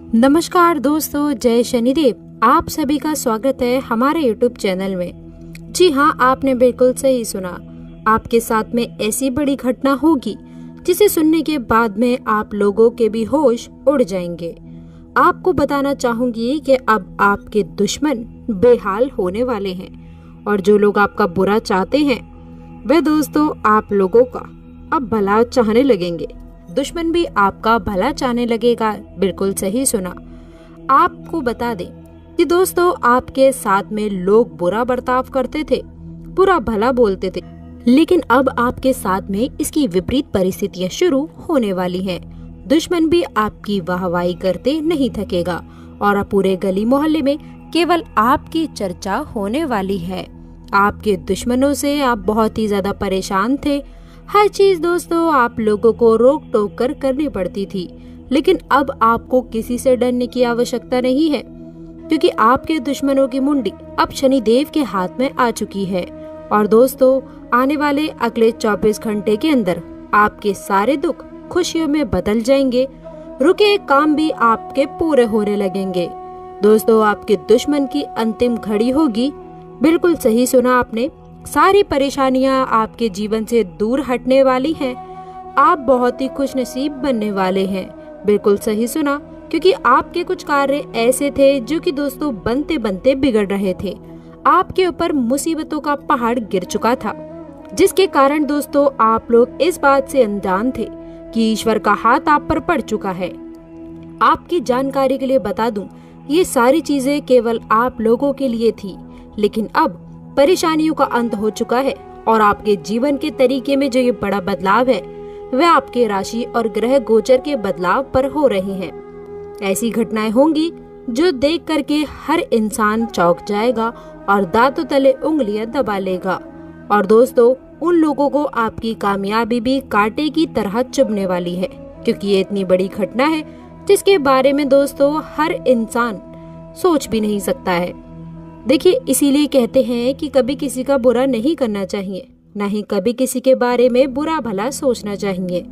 नमस्कार दोस्तों, जय शनिदेव। आप सभी का स्वागत है हमारे YouTube चैनल में। जी हाँ, आपने बिल्कुल सही सुना। आपके साथ में ऐसी बड़ी घटना होगी जिसे सुनने के बाद में आप लोगों के भी होश उड़ जाएंगे। आपको बताना चाहूंगी कि अब आपके दुश्मन बेहाल होने वाले हैं और जो लोग आपका बुरा चाहते हैं वे दोस्तों आप लोगों का अब भला चाहने लगेंगे। दुश्मन भी आपका भला चाहने लगेगा। बिल्कुल सही सुना। आपको बता दें कि दोस्तों आपके साथ में लोग बुरा बर्ताव करते थे, बुरा भला बोलते थे, लेकिन अब आपके साथ में इसकी विपरीत परिस्थितियां शुरू होने वाली हैं। दुश्मन भी आपकी वाहवाही करते नहीं थकेगा और अब पूरे गली मोहल्ले में केवल आपकी चर्चा होने वाली है। आपके दुश्मनों से आप बहुत ही ज्यादा परेशान थे। हर चीज दोस्तों आप लोगों को रोक टोक कर करनी पड़ती थी, लेकिन अब आपको किसी से डरने की आवश्यकता नहीं है, क्योंकि आपके दुश्मनों की मुंडी अब शनिदेव के हाथ में आ चुकी है। और दोस्तों आने वाले अगले 24 घंटे के अंदर आपके सारे दुख खुशियों में बदल जाएंगे। रुके काम भी आपके पूरे होने लगेंगे। दोस्तों आपके दुश्मन की अंतिम घड़ी होगी। बिल्कुल सही सुना आपने। सारी परेशानियां आपके जीवन से दूर हटने वाली हैं। आप बहुत ही खुशनसीब बनने वाले हैं। बिल्कुल सही सुना, क्योंकि आपके कुछ कार्य ऐसे थे जो कि दोस्तों बनते बनते बिगड़ रहे थे। आपके ऊपर मुसीबतों का पहाड़ गिर चुका था, जिसके कारण दोस्तों आप लोग इस बात से अनजान थे कि ईश्वर का हाथ आप पर पड़ चुका है। आपकी जानकारी के लिए बता दूं, ये सारी चीजें केवल आप लोगों के लिए थी, लेकिन अब परेशानियों का अंत हो चुका है और आपके जीवन के तरीके में जो ये बड़ा बदलाव है वह आपके राशि और ग्रह गोचर के बदलाव पर हो रहे हैं। ऐसी घटनाएं होंगी जो देख करके हर इंसान चौंक जाएगा और दांतों तले उंगलियां दबा लेगा। और दोस्तों उन लोगों को आपकी कामयाबी भी कांटे की तरह चुभने वाली है, क्योंकि ये इतनी बड़ी घटना है जिसके बारे में दोस्तों हर इंसान सोच भी नहीं सकता है। देखिए, इसीलिए कहते हैं कि कभी किसी का बुरा नहीं करना चाहिए, न ही कभी किसी के बारे में बुरा भला सोचना चाहिए,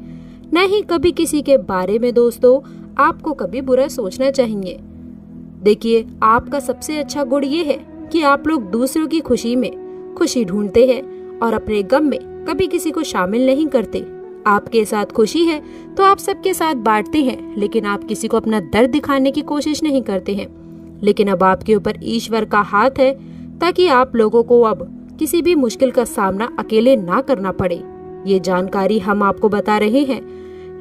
न ही कभी किसी के बारे में दोस्तों आपको कभी बुरा सोचना चाहिए। देखिए, आपका सबसे अच्छा गुण ये है कि आप लोग दूसरों की खुशी में खुशी ढूंढते हैं और अपने गम में कभी किसी को शामिल नहीं करते। आपके साथ खुशी है तो आप सबके साथ बांटते हैं, लेकिन आप किसी को अपना दर्द दिखाने की कोशिश नहीं करते हैं। लेकिन अब आपके ऊपर ईश्वर का हाथ है ताकि आप लोगों को अब किसी भी मुश्किल का सामना अकेले ना करना पड़े। ये जानकारी हम आपको बता रहे हैं,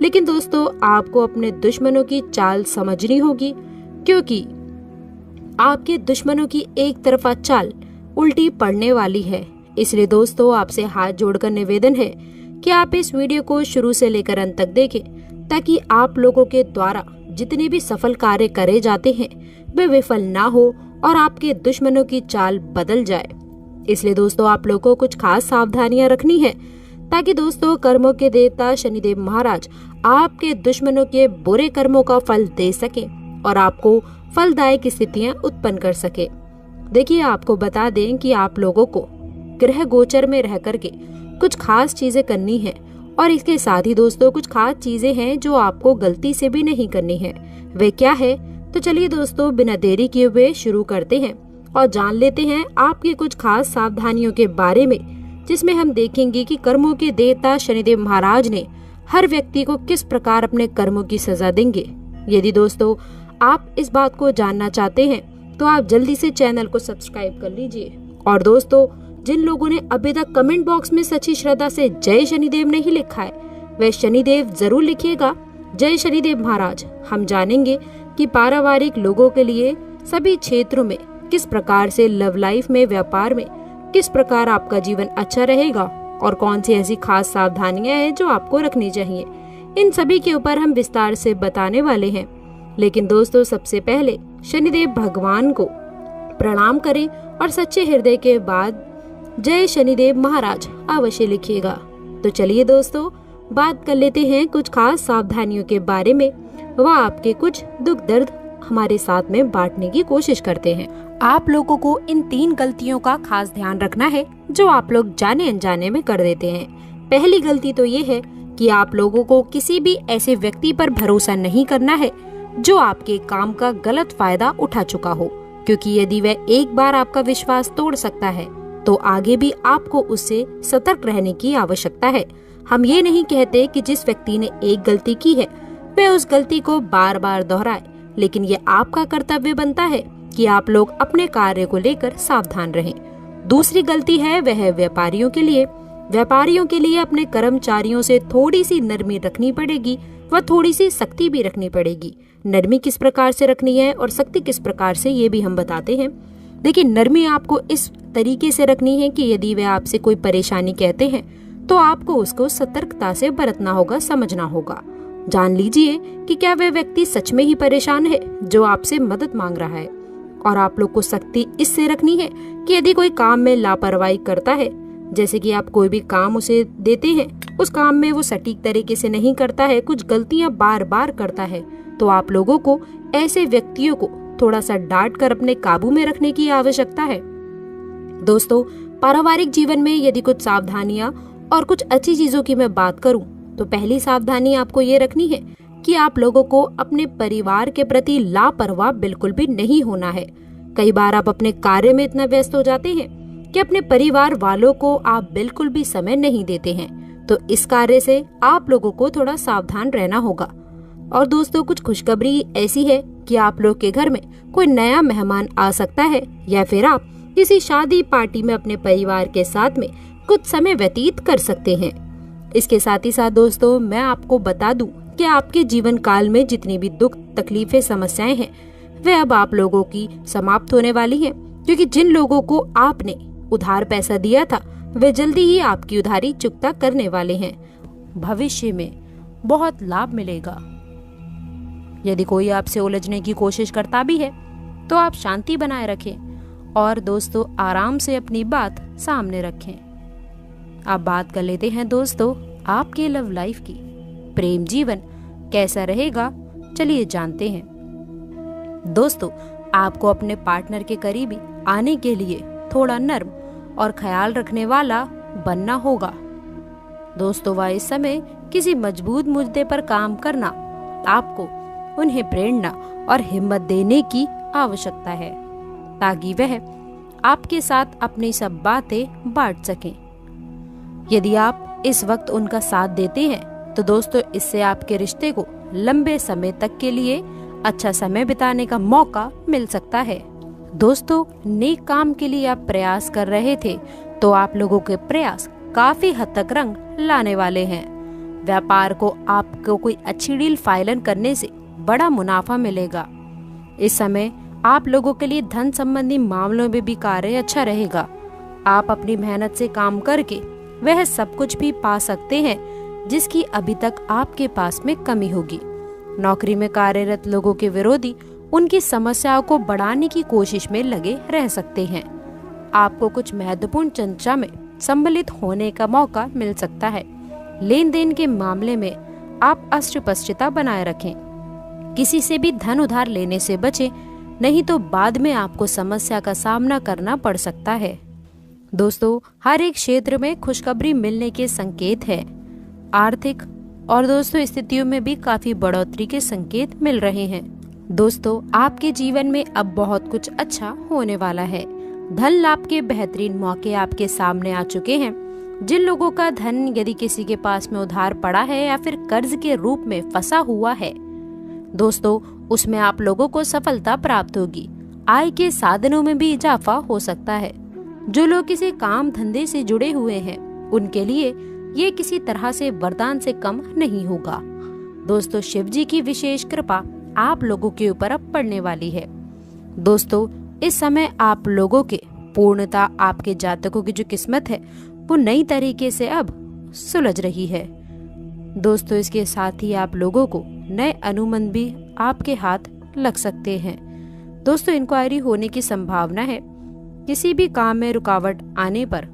लेकिन दोस्तों आपको अपने दुश्मनों की चाल समझनी होगी, क्योंकि आपके दुश्मनों की एक तरफा चाल उल्टी पड़ने वाली है। इसलिए दोस्तों आपसे हाथ जोड़कर निवेदन है कि आप इस वीडियो को शुरू से लेकर अंत तक देखें, ताकि आप लोगों के द्वारा जितने भी सफल कार्य करे जाते हैं वे विफल ना हो और आपके दुश्मनों की चाल बदल जाए। इसलिए दोस्तों आप लोगों को कुछ खास सावधानियां रखनी है, ताकि दोस्तों कर्मों के देवता शनिदेव महाराज आपके दुश्मनों के बुरे कर्मों का फल दे सके और आपको फलदायक स्थितियां उत्पन्न कर सके। देखिए, आपको बता दें कि आप लोगों को ग्रह गोचर में रह करके कुछ खास चीजें करनी है, और इसके साथ ही दोस्तों कुछ खास चीजें हैं जो आपको गलती से भी नहीं करनी है। वे क्या है, तो चलिए दोस्तों बिना देरी किए हुए शुरू करते हैं और जान लेते हैं आपकी कुछ खास सावधानियों के बारे में, जिसमें हम देखेंगे कि कर्मों के देवता शनिदेव महाराज ने हर व्यक्ति को किस प्रकार अपने कर्मों की सजा देंगे। यदि दोस्तों आप इस बात को जानना चाहते हैं तो आप जल्दी से चैनल को सब्सक्राइब कर लीजिए। और दोस्तों जिन लोगों ने अभी तक कमेंट बॉक्स में सच्ची श्रद्धा से जय शनिदेव नहीं लिखा है, वह शनिदेव जरूर लिखिएगा। जय शनिदेव महाराज। हम जानेंगे कि पारिवारिक लोगों के लिए सभी क्षेत्रों में किस प्रकार से लव लाइफ में, व्यापार में किस प्रकार आपका जीवन अच्छा रहेगा और कौन सी ऐसी खास सावधानियां हैं जो आपको रखनी चाहिए। इन सभी के ऊपर हम विस्तार से बताने वाले हैं। लेकिन दोस्तों सबसे पहले शनिदेव भगवान को प्रणाम करें और सच्चे हृदय के बाद जय शनिदेव महाराज अवश्य लिखिएगा। तो चलिए दोस्तों बात कर लेते हैं कुछ खास सावधानियों के बारे में। वह आपके कुछ दुख दर्द हमारे साथ में बांटने की कोशिश करते हैं। आप लोगों को इन 3 गलतियों का खास ध्यान रखना है जो आप लोग जाने अनजाने में कर देते हैं। पहली गलती तो ये है कि आप लोगों को किसी भी ऐसे व्यक्ति पर भरोसा नहीं करना है जो आपके काम का गलत फायदा उठा चुका हो, क्योंकि यदि वह एक बार आपका विश्वास तोड़ सकता है तो आगे भी आपको उससे सतर्क रहने की आवश्यकता है। हम ये नहीं कहते कि जिस व्यक्ति ने एक गलती की है वह उस गलती को बार बार दोहराए, लेकिन ये आपका कर्तव्य बनता है कि आप लोग अपने कार्य को लेकर सावधान रहें। दूसरी गलती है वह व्यापारियों के लिए। व्यापारियों के लिए अपने कर्मचारियों से थोड़ी सी नरमी रखनी पड़ेगी व थोड़ी सी सख्ती भी रखनी पड़ेगी। नरमी किस प्रकार से रखनी है और सख्ती किस प्रकार से, ये भी हम बताते हैं। देखिए, नरमी आपको इस तरीके से रखनी है कि यदि वे आपसे कोई परेशानी कहते हैं तो आपको उसको सतर्कता से बरतना होगा, समझना होगा। जान लीजिए कि क्या वह व्यक्ति सच में ही परेशान है जो आपसे मदद मांग रहा है। और आप लोग को सख्ती इससे रखनी है कि यदि कोई काम में लापरवाही करता है, जैसे कि आप कोई भी काम उसे देते हैं, उस काम में वो सटीक तरीके से नहीं करता है, कुछ गलतियां बार बार करता है, तो आप लोगों को ऐसे व्यक्तियों को थोड़ा सा डांट कर अपने काबू में रखने की आवश्यकता है। दोस्तों, पारिवारिक जीवन में यदि कुछ सावधानियां और कुछ अच्छी चीजों की मैं बात करूं तो पहली सावधानी आपको ये रखनी है कि आप लोगों को अपने परिवार के प्रति लापरवाह बिल्कुल भी नहीं होना है। कई बार आप अपने कार्य में इतना व्यस्त हो जाते हैं कि अपने परिवार वालों को आप बिल्कुल भी समय नहीं देते हैं, तो इस कार्य से आप लोगों को थोड़ा सावधान रहना होगा। और दोस्तों, कुछ खुशखबरी ऐसी है कि आप लोग के घर में कोई नया मेहमान आ सकता है या फिर आप किसी शादी पार्टी में अपने परिवार के साथ में कुछ समय व्यतीत कर सकते हैं। इसके साथ ही साथ दोस्तों, मैं आपको बता दूं कि आपके जीवन काल में जितनी भी दुख, तकलीफें, समस्याएं हैं वे अब आप लोगों की समाप्त होने वाली हैं, क्योंकि जिन लोगों को आपने उधार पैसा दिया था वे जल्दी ही आपकी उधारी चुकता करने वाले हैं। भविष्य में बहुत लाभ मिलेगा। यदि कोई आपसे उलझने की कोशिश करता भी है तो आप शांति बनाए रखें और दोस्तों आराम से अपनी बात सामने रखें। अब बात कर लेते हैं दोस्तों आपके लव लाइफ की। प्रेम जीवन कैसा रहेगा, चलिए जानते हैं। दोस्तों, आपको अपने पार्टनर के करीबी आने के लिए थोड़ा नर्म और ख्याल रखने वाला बनना होगा। दोस्तों, वह इस समय किसी मजबूत मुद्दे पर काम करना, आपको उन्हें प्रेरणा और हिम्मत देने की आवश्यकता है ताकि वह आपके साथ अपनी सब बातें बांट सकें। यदि आप इस वक्त उनका साथ देते हैं तो दोस्तों इससे आपके रिश्ते को लंबे समय तक के लिए अच्छा समय बिताने का मौका मिल सकता है। दोस्तों, नेक काम के लिए आप प्रयास कर रहे थे तो आप लोगों के प्रयास काफी हद तक रंग लाने वाले हैं। व्यापार को आपको कोई अच्छी डील फाइनल करने से बड़ा मुनाफा मिलेगा। इस समय आप लोगों के लिए धन संबंधी मामलों में भी कार्य अच्छा रहेगा। आप अपनी मेहनत से काम करके वह सब कुछ भी पा सकते हैं जिसकी अभी तक आपके पास में कमी होगी। नौकरी में कार्यरत लोगों के विरोधी उनकी समस्याओं को बढ़ाने की कोशिश में लगे रह सकते हैं। आपको कुछ महत्वपूर्ण चर्चा में सम्मिलित होने का मौका मिल सकता है। लेन देन के मामले में आप अस्पष्टता बनाए रखें। किसी से भी धन उधार लेने से बचें, नहीं तो बाद में आपको समस्या का सामना करना पड़ सकता है। दोस्तों, हर एक क्षेत्र में खुशखबरी मिलने के संकेत है। आर्थिक और दोस्तों स्थितियों में भी काफी बढ़ोतरी के संकेत मिल रहे हैं। दोस्तों, आपके जीवन में अब बहुत कुछ अच्छा होने वाला है। धन लाभ के बेहतरीन मौके आपके सामने आ चुके हैं। जिन लोगों का धन यदि किसी के पास में उधार पड़ा है या फिर कर्ज के रूप में फंसा हुआ है, दोस्तों उसमें आप लोगों को सफलता प्राप्त होगी। आय के साधनों में भी इजाफा हो सकता है। जो लोग किसी काम धंधे से जुड़े हुए हैं उनके लिए ये किसी तरह से वरदान से कम नहीं होगा। दोस्तों, शिव जी की विशेष कृपा आप लोगों के ऊपर अब पड़ने वाली है। दोस्तों, इस समय आप लोगों के पूर्णता आपके जातकों की जो किस्मत है वो नई तरीके से अब सुलझ रही है। दोस्तों, इसके साथ ही आप लोगों को नए अनुबंध भी आपके हाथ लग सकते हैं। दोस्तों, इंक्वायरी होने की संभावना है। किसी भी काम में रुकावट आने पर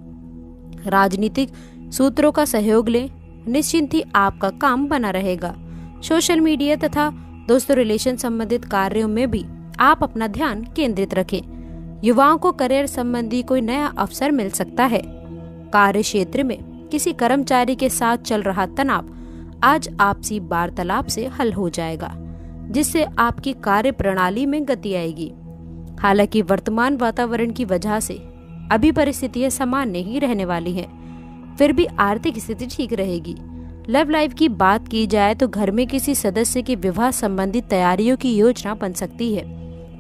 राजनीतिक सूत्रों का सहयोग लें, निश्चिंत ही आपका काम बना रहेगा। सोशल मीडिया तथा दोस्तों रिलेशन संबंधित कार्यों में भी आप अपना ध्यान केंद्रित रखें। युवाओं को करियर संबंधी कोई नया अवसर मिल सकता है। कार्य क्षेत्र में किसी कर्मचारी के साथ चल रहा तनाव आज आपसी वार्तालाप से हल हो जाएगा। जिससे आपकी कार्य प्रणाली में गति आएगी। हालांकि वर्तमान वातावरण की वजह से अभी परिस्थितियां सामान्य ही रहने वाली हैं, फिर भी आर्थिक स्थिति ठीक रहेगी। लव लाइफ की बात की जाए तो घर में किसी सदस्य के विवाह संबंधी तैयारियों की योजना बन सकती है।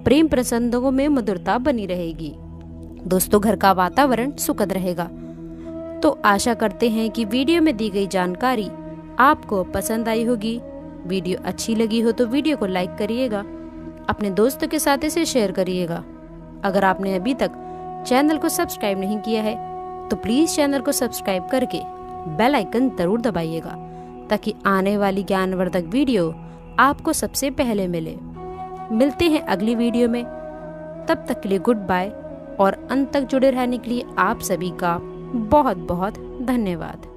प्रेम प्रसंगों में मधुरता बनी रहेगी। दोस्तों, घर का वातावरण सुखद रहेगा। तो आशा करते हैं कि वीडियो में दी गई जानकारी आपको पसंद आई होगी। वीडियो अच्छी लगी हो तो वीडियो को लाइक करिएगा, अपने दोस्तों के साथ इसे शेयर करिएगा। अगर आपने अभी तक चैनल को सब्सक्राइब नहीं किया है तो प्लीज चैनल को सब्सक्राइब करके बेल आइकन जरूर दबाइएगा, ताकि आने वाली ज्ञानवर्धक वीडियो आपको सबसे पहले मिले। मिलते हैं अगली वीडियो में, तब तक के लिए गुड बाय और अंत तक जुड़े रहने के लिए आप सभी का बहुत बहुत धन्यवाद।